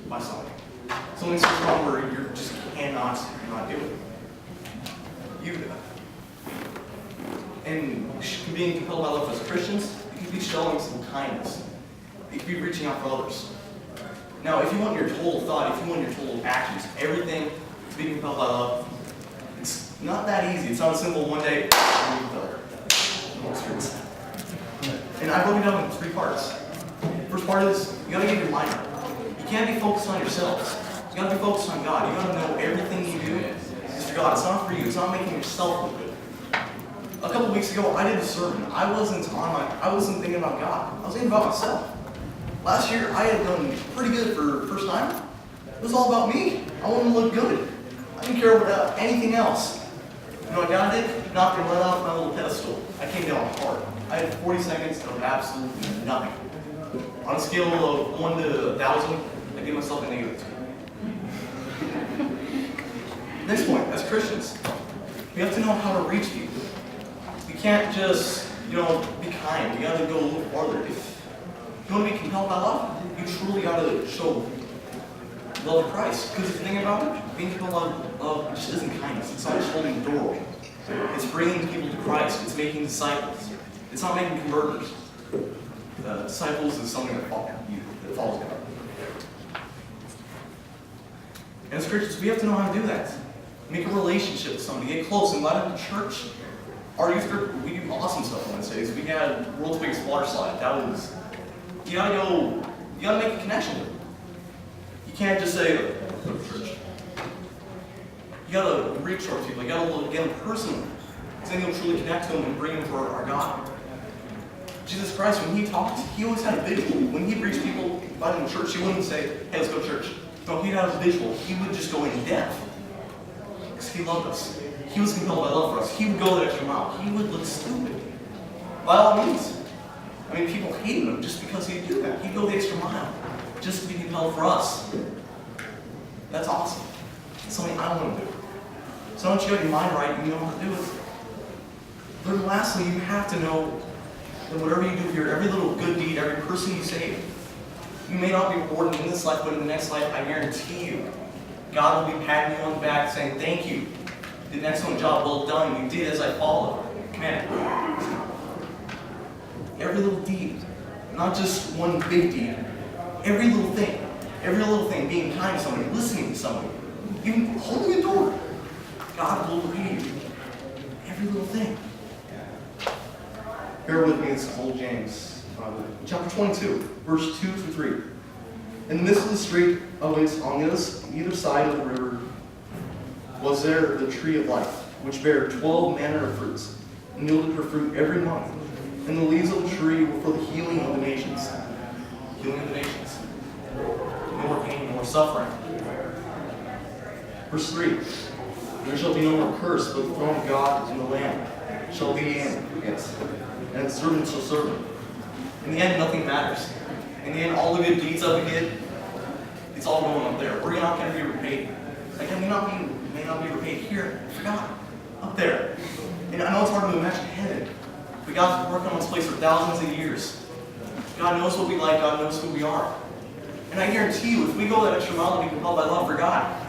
by something. Something so strong where you just cannot not do it. And being compelled by love as Christians, you can be showing some kindness. You can be reaching out for others. Now, if you want your total thought, if you want your total actions, everything to be compelled by love, it's not that easy. It's not a simple one day, and I broke it down in 3 parts. First part is, you gotta get your mind right. You can't be focused on yourselves. You gotta be focused on God. You gotta know everything you do is for God. It's not for you. It's not making yourself look good. A couple weeks ago, I did a sermon. I wasn't thinking about God. I was thinking about myself. Last year, I had done pretty good for the first time. It was all about me. I wanted to look good. I didn't care about anything else. You know what God did? Knocked me right off my little pedestal. I came down hard. I had 40 seconds of absolutely nothing. On a scale of 1 to 1,000, I gave myself a negative 2. Next point, as Christians, we have to know how to reach people. You can't just, be kind. You got to go a little farther. If you want to be compelled by love, you truly got to show love of Christ. Because the thing about it, being compelled by love just isn't kindness. It's not just holding the door open. It's bringing people to Christ. It's making disciples. It's not making converters. Disciples is something that follows God. And as Christians, we have to know how to do that. Make a relationship with somebody. Get close. Invite them to church. Our youth group, we do awesome stuff on Wednesdays. We had world's biggest water slide. You gotta make a connection with them. You can't just say, go to church. You gotta reach towards people. You gotta get them personally. Because then you'll truly connect to them and bring them to our God. Jesus Christ, when he talked, he always had a visual. When he reached people, invited them to church, he wouldn't say, hey, let's go to church. No, he'd have a visual. He would just go in depth. Because he loved us. He was compelled by love for us. He would go that extra mile. He would look stupid. By all means. People hated him just because he'd do that. He'd go the extra mile just to be compelled for us. That's awesome. It's something I want to do. So once you got your mind right and you know how to do it. But lastly, you have to know that whatever you do here, every little good deed, every person you save, you may not be rewarded in this life, but in the next life, I guarantee you, God will be patting you on the back saying, thank you. You did an excellent job, well done. You did as I followed. Command. Every little deed, not just one big deed. Every little thing, being kind to somebody, listening to somebody, even holding a door. God will read you. Every little thing. Bear with me, this is old James. Chapter 22, verse 2 through 3. In the midst of the street of it, on either side of the river, was there the tree of life, which bare 12 manner of fruits, and yielded her fruit every month. And the leaves of the tree were for the healing of the nations. Healing of the nations. No more pain, no more suffering. Verse 3. There shall be no more curse, but the throne of God and the Lamb shall be in it, and its servants shall serve him. In the end, nothing matters. In the end, all the good deeds that we did, it's all going up there. We're not going to be repaid. Like, we may not be repaid here, for God, up there. And I know it's hard to imagine heaven. But God's been working on this place for thousands of years. God knows what we like. God knows who we are. And I guarantee you, if we go that extra mile to be compelled by love for God,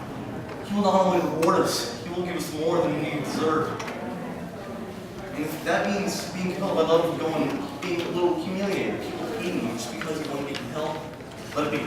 He will not only reward us, He will give us more than we deserve. And if that means being compelled by love and being a little humiliated, people hating you just because you want to be compelled, let it be.